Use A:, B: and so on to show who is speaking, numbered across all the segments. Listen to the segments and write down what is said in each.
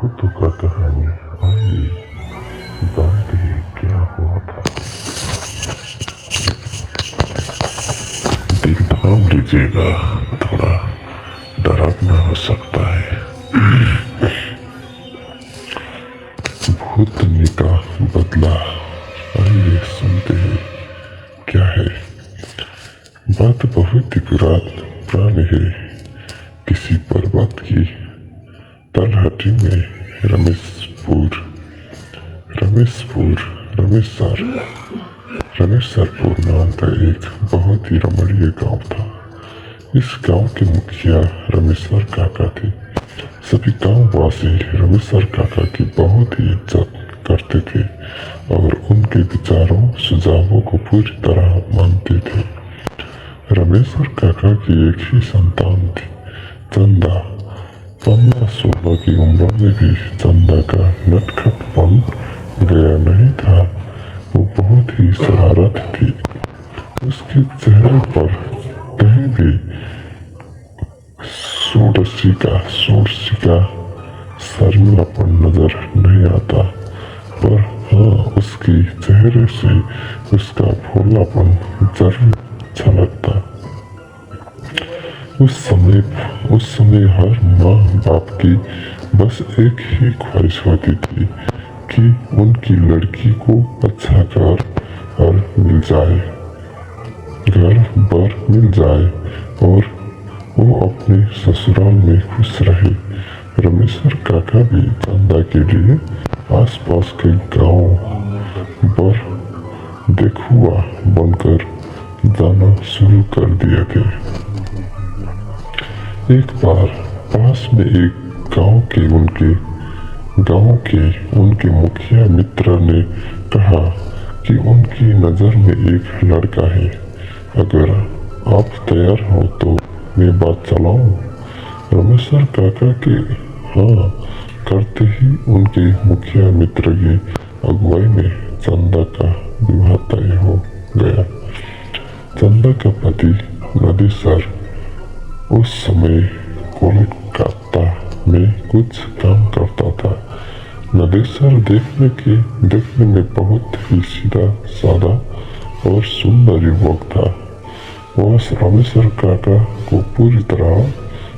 A: भूतों का कहानी। आइए जानते हैं क्या हुआ था। दिल थाम लीजिएगा, थोड़ा डरावना हो सकता है। भूतनी का बदला। आइए सुनते हैं क्या है। बात बहुत ही पुरानी है। किसी पर्वत की तलहटी में रमेशरपुर नाम का एक बहुत ही रमणीय गांव था। इस गांव के मुखिया रमेशर काका थे। सभी गांववासी रमेशर काका की बहुत ही इज्जत करते थे और उनके विचारों सुझावों को पूरी तरह मानते थे। रमेशर काका की एक ही संतान थी, चंदा। 15-16 की उम्र में भी चंदा का नटखटपन गया नहीं था। वो बहुत ही शरारत थी। उसके चेहरे पर कहीं भी सोरसी का शर्मिलापन नजर नहीं आता, पर हाँ, उसके चेहरे से उसका भोलापन जरूर झलकता। उस समय हर माँ बाप की बस एक ही ख्वाहिश होती थी कि उनकी लड़की को अच्छा घर बर मिल जाए और वो अपने ससुराल में खुश रहे। रमेशर काका भी चंदा के लिए आसपास के गांव बर देखुआ बनकर जाना शुरू कर दिए थे। एक बार पास में एक गांव के उनके मुखिया मित्र ने कहा कि उनकी नज़र में एक लड़का है। अगर आप तैयार हो तो मैं बात चलाऊं। रमेशर काका के हाँ करते ही उनके मुखिया मित्र की अगुवाई में चंदा का विवाह तय हो गया। चंदा का पति नदेसर उस समय कोलकाता में कुछ काम करता था। नदेसर देखने में बहुत ही सीधा साधा और सुंदर युवक था। वह रमेशर काका को पूरी तरह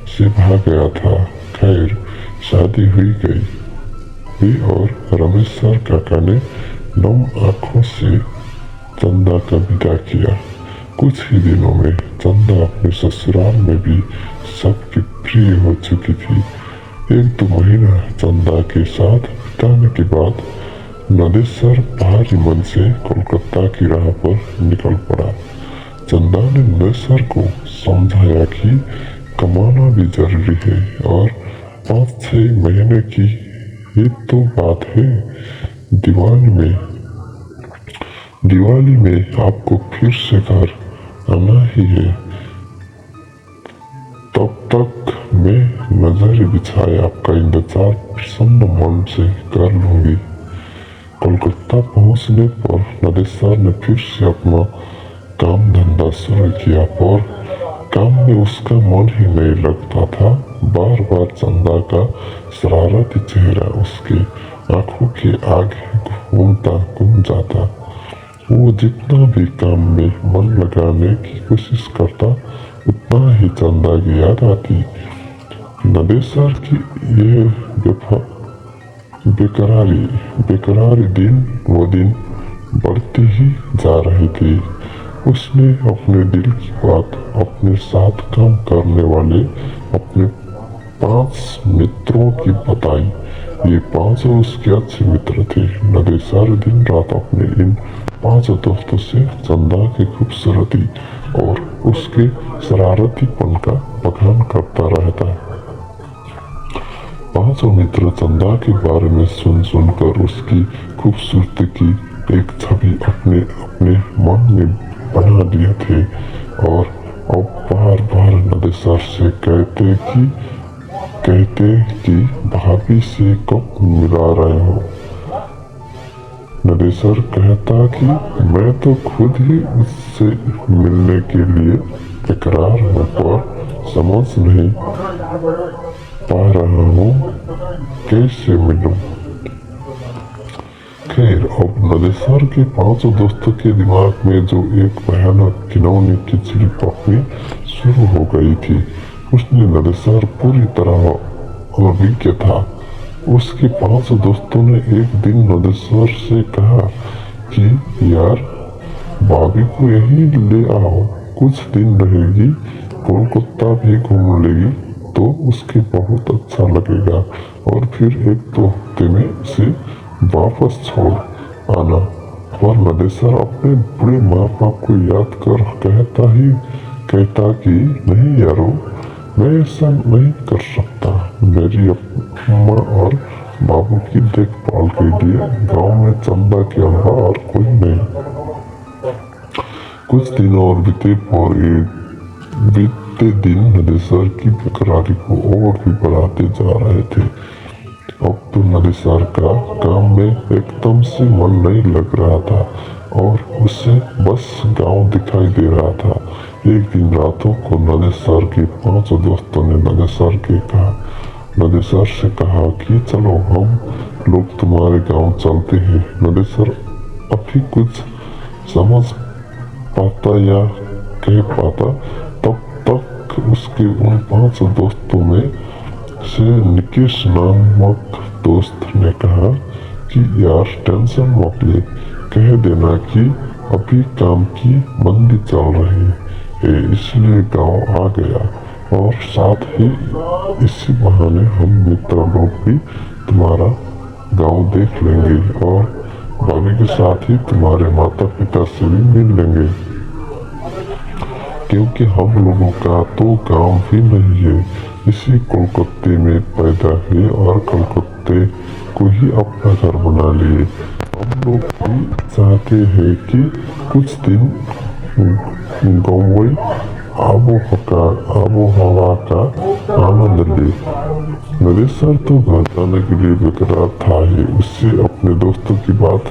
A: से भा गया था। खैर, शादी हुई और रमेशर काका ने नम आंखों से चंदा का विदा किया। कुछ ही दिनों में चंदा अपने ससुराल में भी सबकी प्रिय हो चुकी थी। 1-2 महीना चंदा के साथ बिताने के बाद नदेसर भारी मन से कोलकाता की राह पर निकल पड़ा। चंदा ने नदेसर को समझाया कि कमाना भी जरूरी है और 5-6 महीने की ही तो बात है। दिवाली में आपको फिर से घर आना ही है। तब तक मैं नजर बिछाए आपका इंतजार प्रसन्न मन से कर लूंगी। कोलकाता पहुंचने पर नदेसर ने फिर से अपना काम धंधा शुरू किया, पर काम में उसका मन ही नहीं लगता था। बार बार चंदा का शरारती चेहरा उसकी आंखों के आगे घूम जाता। वो जितना भी काम में मन लगाने की कोशिश करता, उतना ही चंदा की याद आती। नदेसर की ये बेकरारी दिन बढ़ती ही जा रही थी। उसने अपने दिल की बात अपने साथ काम करने वाले अपने 5 मित्रों की बताई। ये 5 उसके अच्छे मित्र थे। नदेसर दिन रात अपने इन 5 दोस्तों से चंदा की खूबसूरती और उसके शरारतीपन का बखान करता रहता। 5 मित्र चंदा के बारे में सुनकर उसकी खूबसूरती की एक छवि अपने मन में बना लिए थे और अब बार नदेसर से कहते कि भाभी से कब मिला रहे हो। नदेसर कहता कि मैं तो खुद ही उससे मिलने के लिए बेकरार हूँ, पर समझ नहीं पा रहा हूँ कैसे मिलूं। खैर, अब नदेसर के पांचों दोस्तों के दिमाग में जो एक भयानक घिनौनी खिचड़ी पकनी शुरू हो गई थी। उसने नदेसर पूरी तरह अभिज्ञ था। उसके पांचों दोस्तों ने एक दिन नदेसर से कहा कि यार, भाभी को यहीं ले आओ, कुछ दिन रहेगी, कोलकाता भी घूम लेगी तो उसके बहुत अच्छा लगेगा, और फिर 1-2 हफ्ते में उसे वापस छोड़ आना। और नदेसर अपने बूढ़े माँ बाप को याद कर कहता कि नहीं यारो, मैं ऐसा नहीं कर सकता। मेरी अम्मा और बाबू की देखभाल के लिए गांव में चंदा के अलावा और कोई नहीं। कुछ दिन और बीते दिन नदेसर की बेकरारी को और भी बढ़ाते जा रहे थे। अब तो नदेसर का काम में एकदम से मन नहीं लग रहा था और उसे बस गांव दिखाई दे रहा था। एक दिन रातों को नदेसर के 5 दोस्तों ने नदेसर से कहा कि चलो हम लोग तुम्हारे गांव चलते हैं। नदेसर अभी कुछ समझ पाता या कह पाता तब तक उसके उन 5 दोस्तों में से निकेश नामक दोस्त ने कहा कि यार टेंशन मत ले, कह देना कि अभी काम की मंदी चल रही है इसलिए गांव आ गया, और साथ ही इसी बहाने हम मित्र लोग भी तुम्हारा गांव देख लेंगे और भाभी के साथ ही तुम्हारे माता पिता से भी मिल लेंगे, क्योंकि हम लोगों का तो गांव भी नहीं है। इसी कोलकाते में पैदा हुए और कोलकाते को ही अपना घर बना लिए। हम लोग भी चाहते हैं कि कुछ दिन गांवी आबो हवा का आनंद ले। नदेसर तो घर जाने के लिए बेकरार था ही, उससे अपने दोस्तों की बात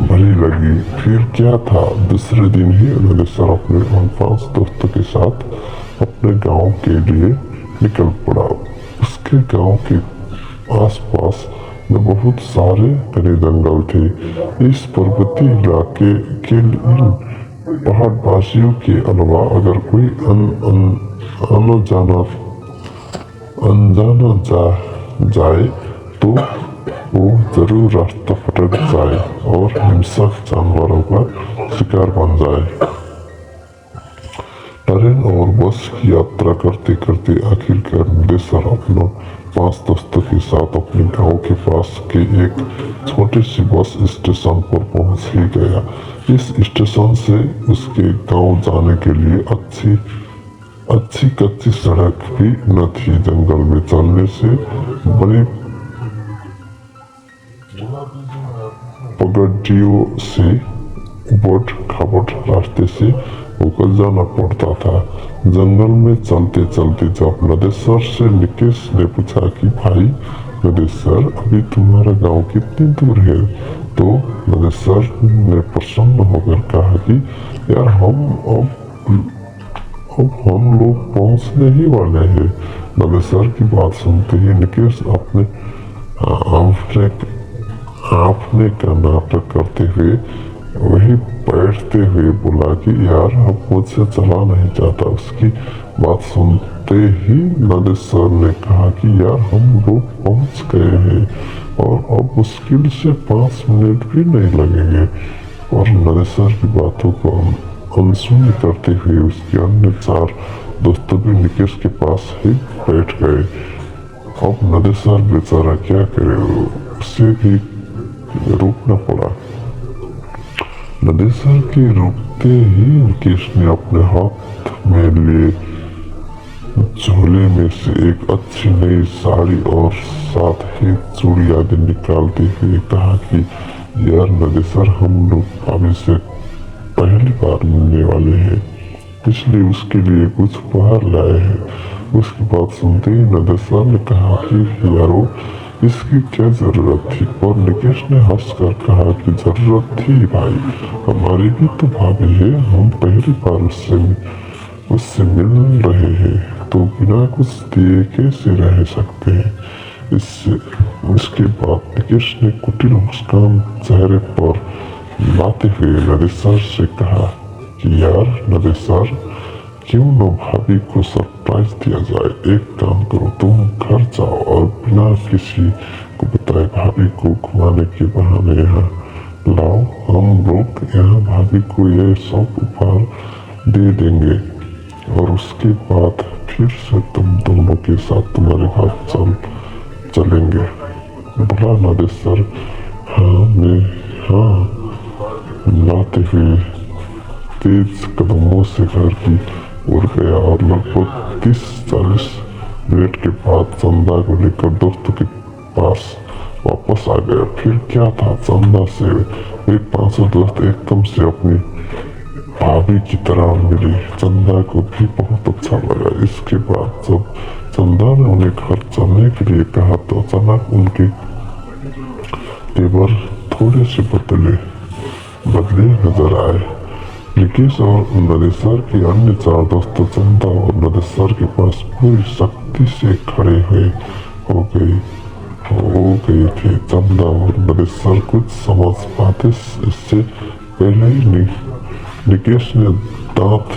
A: भली लगी। फिर क्या था, दूसरे दिन ही नदेसर अपने उन 5 दोस्तों के साथ अपने गांव के लिए निकल पड़ा। उसके गांव के आसपास में बहुत सारे घने जंगल थे। इस पर्वतीय इलाके के इन पहाड़वासियों के अलावा अगर कोई अनजाना जाए तो वो जरूर रास्ता भटक जाए और हिंसक जानवरों का शिकार बन जाए। ट्रेन और बस की यात्रा करते करते आखिरकार नदेसर अपने 5 दोस्तों के साथ अपने गांव के पास के एक छोटे से बस स्टेशन पर पहुंच ही गया। इस स्टेशन से उसके गांव जाने के लिए अच्छी कच्ची सड़क भी न थी। जंगल में चलने से बड़े पगडंडियों से उबड़ खाबड़ रास्ते से होकर जाना पड़ता था। जंगल में चलते चलते जब नदेसर से निकेश ने पूछा कि भाई नदेसर, अभी तुम्हारा गांव कितनी दूर है, तो नदेसर ने प्रसन्न होकर कहा कि यार अब हम लोग पहुंचने ही वाले हैं। नदेसर की बात सुनते ही निकेश अपने आपने का नाटक करते हुए वही बैठते हुए बोला कि यार अब मुझसे चला नहीं जाता। उसकी बात सुनते ही नदेसर ने कहा कि यार हम लोग पहुंच गए हैं और अब मुश्किल से 5 मिनट भी नहीं लगेंगे। और नदेसर की बातों को अनसुनी करते हुए उसके अन्य 4 दोस्तों भी निकेश के पास ही बैठ गए। अब नदेसर बेचारा क्या करे, उसे भी रुकना पड़ा। नदेसर के रुकते ही निकेश ने अपने हाथ में लिए झोले में से एक अच्छी नई साड़ी और साथ ही चूड़ी आदि निकालते हुए कहा कि यार नदेसर, हम लोग अभी से पहली बार मिलने वाले हैं, इसलिए उसके लिए कुछ उपहार लाए हैं। उसकी बात सुनते ही नदेसर ने कहा कि यारो, इसकी क्या जरूरत थी। और निकेश ने हंसकर कहा कि जरूरत थी भाई, हमारी भी तो भाभी है, हम पहली बार उससे मिल रहे हैं तो बिना कुछ दिए कैसे रह सकते हैं, इससे इसके बाद निकेश ने कुटिल मुस्कान चेहरे पर लाते हुए नदी सर से कहा कि यार नदी सर, क्यों न भाभी को सरप्राइज दिया जाए। एक काम करो, तुम घर जाओ और बिना किसी को बताए भाभी को घुमाने के बहाने यहाँ लाओ। हम लोग यहाँ भाभी को ये सब उपहार दे देंगे और उसके बाद फिर से तुम दोनों के साथ तुम्हारे घर चलेंगे। बोला नदी सर हाँ लाते हुए तेज कदमों से घर की ओर गया और लगभग 30-40 मिनट के बाद चंदा को लेकर दोस्तों के पास वापस आ गया। फिर क्या था, चंदा से वे पांचों दोस्त एकदम से अपनी भाभी की तरह मिली। चंदा को भी बहुत अच्छा लगा। इसके बाद जब चंदा ने उन्हें घर चलने के लिए कहा तो अचानक उनके तेवर थोड़े से बदले नजर आए। निकेश और नरेसर के अन्य 4 दोस्तों चंदा और नरेसर के पास पूरी शक्ति से खड़े हो गए थे। चंदा और नरेसर कुछ समझ पाते इससे पहले ही निकेश ने दांत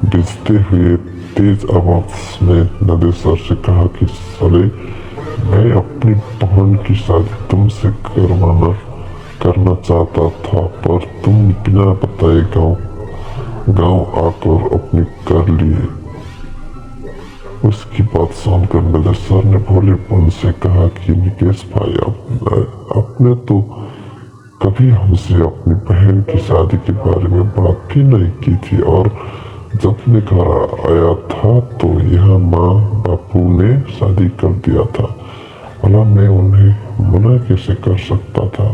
A: बिजते हुए तेज आवाज में नरेसर से कहा कि साले, मैं अपनी बहन की शादी तुमसे करना चाहता था, पर तुम बिना बताए गांव आकर अपनी कर लिए। उसकी बात सुनकर नरेसर ने भोलेपन से कहा कि निकेश भाई, आपने तो कभी हमसे अपनी बहन की शादी के बारे में बात भी नहीं की थी, और जब मैं घर आया था तो यहाँ माँ बापू ने शादी कर दिया था। भला मैं उन्हें मना कैसे कर सकता था।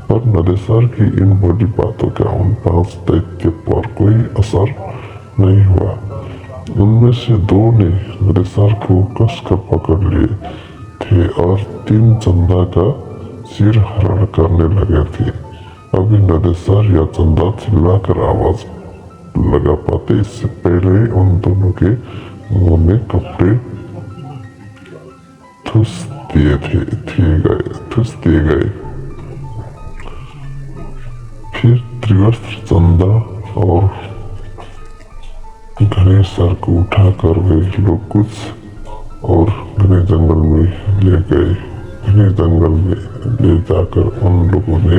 A: पर नरेसर की इन बड़ी बातों का उन 5 दैत्य पर कोई असर नहीं हुआ। उनमें से 2 ने नरेसर को कसकर पकड़ लिए थे और 3 चंदा का सिर हरण करने लगे थे। अभी नरेसर या चंदा चिल्लाकर आवाज लगा पाते इससे पहले ही उन दोनों के मुंह में कपड़े ठूस दिए गए। फिर त्रिवस्त्र चंदा और घने सर को उठाकर वे लोग कुछ और घने जंगल में ले गए। घने जंगल में ले जाकर उन लोगों ने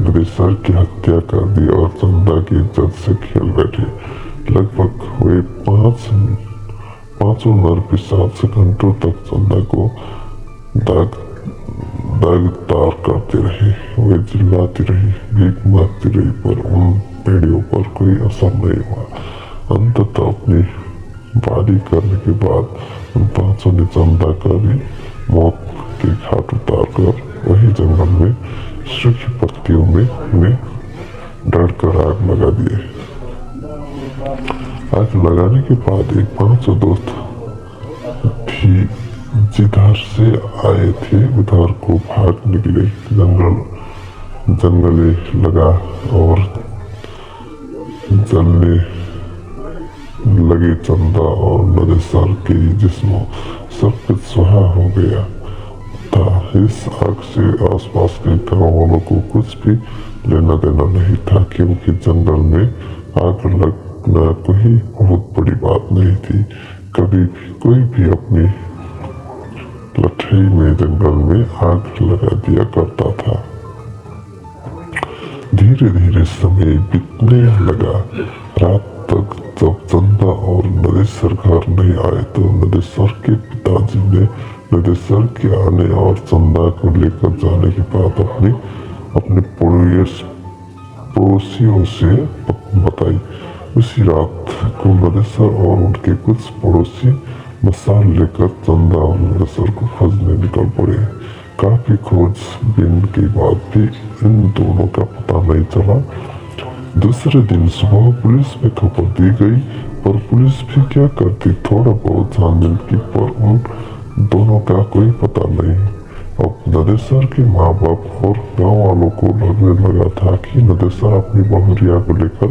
A: नरेसर की हत्या कर दी और चंदा की इज्जत से खेल बैठे। लगभग वे पांचों नर पिशाच घंटों तक चंदा को दागदार करते रहे। वे चिल्लाती रही, भीख मांगती रही, पर उन पेड़ियों पर कोई असर नहीं हुआ। अंततः अपनी बारी करने के बाद उन 5 ने चंदा का भी मौत के घाट उतार कर वही जंगल में सूखी पत्तियों में डरकर आग लगा दिए। आग लगाने के बाद एक 5 दोस्त भी जिधर से आए थे उधर को भाग निकले। जंगले लगा और जलने लगे। चंदा और नरेसर के जिस्म सब कुछ सुहा हो गया था। इस आग से आसपास के गांव वालों को कुछ भी लेना देना नहीं था, क्योंकि जंगल में आग लगना कोई बहुत बड़ी बात नहीं थी। कभी भी कोई भी अपनी लठई में जंगल में आग लगा दिया करता था। धीरे धीरे समय बीतने लगा। रात तक जब चंदा और नरेसर घर नहीं आए तो नरेसर के पिताजी ने नरेसर के आने और चंदा को लेकर जाने की बात अपने पड़ोसियों से बताई। उसी रात को नरेसर और उनके कुछ पड़ोसी मसाल लेकर चंदा और नरेसर को खोजने निकल पड़े। काफी खोजबीन के बाद भी इन दोनों का पता नहीं चला। दूसरे दिन सुबह पुलिस में खबर दी गई, पर पुलिस भी क्या करती, थोड़ा बहुत छानबीन की, पर उन दोनों का कोई पता नहीं। अब नरेसर के माँ बाप और गांव वालों को लगने लगा था कि नरेसर अपनी बहुरिया को लेकर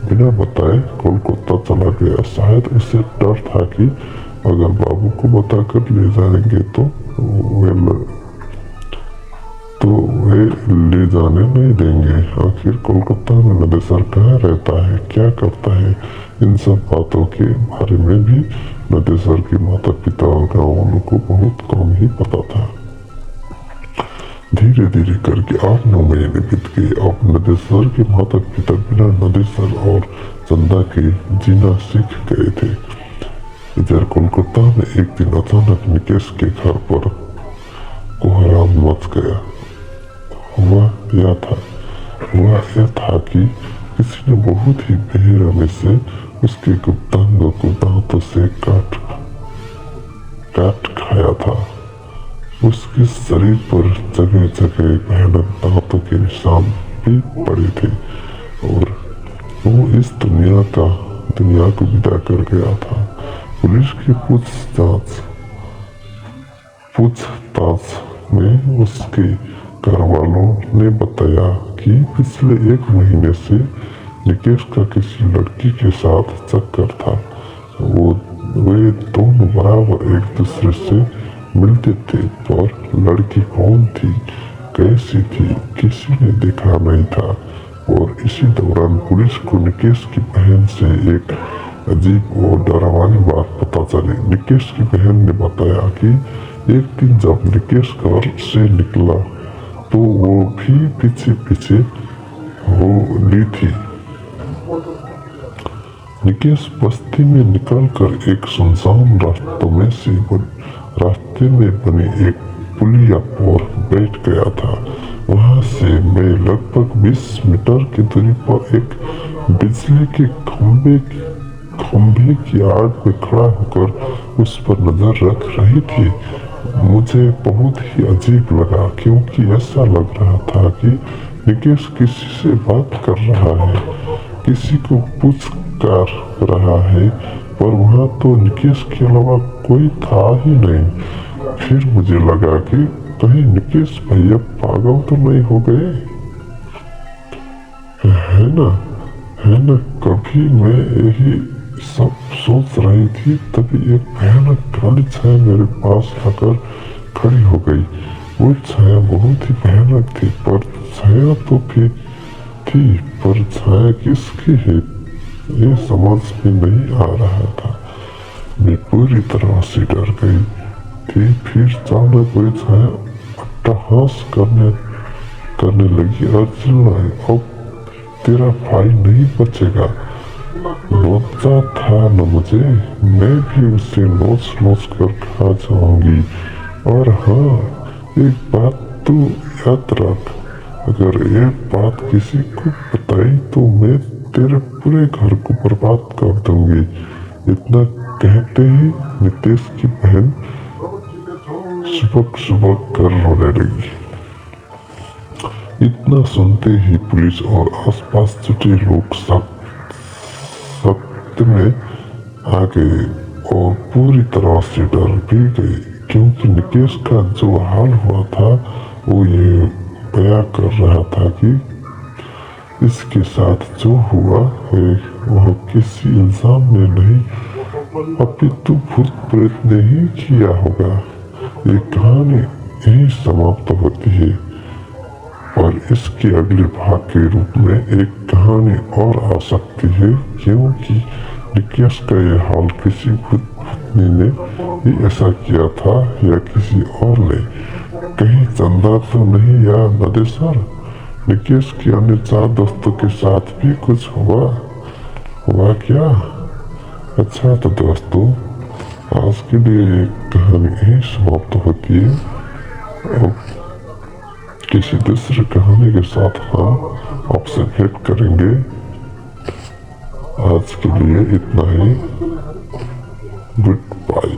A: बिना बताए कोलकाता चला गया। शायद इसे डर था कि अगर बाबू को बताकर ले जाएंगे तो वे ले जाने नहीं देंगे। आखिर कोलकाता में नदेसर कहाँ रहता है, क्या करता है, इन सब बातों के बारे में भी नदेसर के माता पिता और गाँव वालों को बहुत कम ही पता था। धीरे धीरे करके 8-9 महीने बीत गए। अब नदेसर के माता पिता बिना नदेसर और चंदा के जीना सीख गए थे। इधर कोलकाता में एक दिन अचानक निकेश के घर पर कोहराम मच गया। हुआ यह था कि किसी ने बहुत ही बेरहमी से उसके गुप्तांगों को दांतों से काट खाया था। उसके शरीर पर जगह जगह भयानक दांतों के निशान भी पड़े थे और वो इस दुनिया को विदा कर गया था। पुलिस की पूछताछ में उसके घर वालों ने बताया कि पिछले 1 महीने से निकेश का किसी लड़की के साथ चक्कर था। वे दोनों बराबर एक दूसरे से मिलते थे, पर लड़की कौन थी, कैसी थी, किसी ने देखा नहीं था। और इसी दौरान पुलिस को निकेश की बहन से एक अजीब और डरावनी बात पता चली। निकेश की बहन ने बताया कि एक दिन जब निकेश घर से निकला तो वो भी पीछे पीछे हो ली थी। निकेश बस्ती में निकलकर एक सुनसान रास्ते में बनी एक पुलिया पर बैठ गया था। वहां से मैं लगभग 20 मीटर की दूरी पर एक बिजली के खंभे की आड़ में खड़ा होकर उस पर नजर रख रही थी। मुझे बहुत ही अजीब लगा, क्योंकि ऐसा लग रहा था कि निकेश किसी से बात कर रहा है, किसी को पुचकार रहा है, पर वहां तो निकेश के अलावा कोई था ही नहीं। फिर मुझे लगा कि कहीं निकेश भैया पागल तो नहीं हो गए, है ना। कभी मैं यही सब सोच रही थी, तभी एक भयानक काली छाया मेरे पास आकर खड़ी हो गई। वो छाया बहुत ही भयानक थी, पर छाया तो भी थी, पर छाया किसकी है ये समझ में नहीं आ रहा था। मैं पूरी तरह से डर गई थी। फिर अचानक कोई छाया अट्टहास करने लगी और चिल्लाई, अब तेरा भाई नहीं बचेगा। लोचा था न मुझे, मैं भी उसे नोच कर खा जाऊंगी। और हाँ, एक बात तू याद रख, अगर ये बात किसी को बताई तो मैं तेरे पूरे घर को बर्बाद कर दूंगी। इतना कहते ही नितेश की बहन सुबक कर रोने लगी। इतना सुनते ही पुलिस और आसपास जुटे लोग सत्य में आ गए और पूरी तरह से डर भी गए, क्योंकि निकेश का जो हाल हुआ था वो ये बयां कर रहा था कि इसके साथ जो हुआ है वह किसी इंसान ने नहीं, अपितु भूत प्रेत ने ही किया होगा। ये कहानी यही समाप्त होती है और इसके अगले भाग के रूप में एक कहानी और आ सकती है, क्योंकि निकेश का यह हाल किसी भूतनी ने ही ऐसा किया था या किसी और ने। कहीं चंदा तो नहीं या नदेसर। निकेश के अन्य 4 दोस्तों के साथ भी कुछ हुआ क्या? अच्छा तो दोस्तों, आज के लिए ये कहानी यही समाप्त होती है। अब किसी दूसरी कहानी के साथ हम आपसे भेंट करेंगे। आज के लिए इतना ही। Good bye.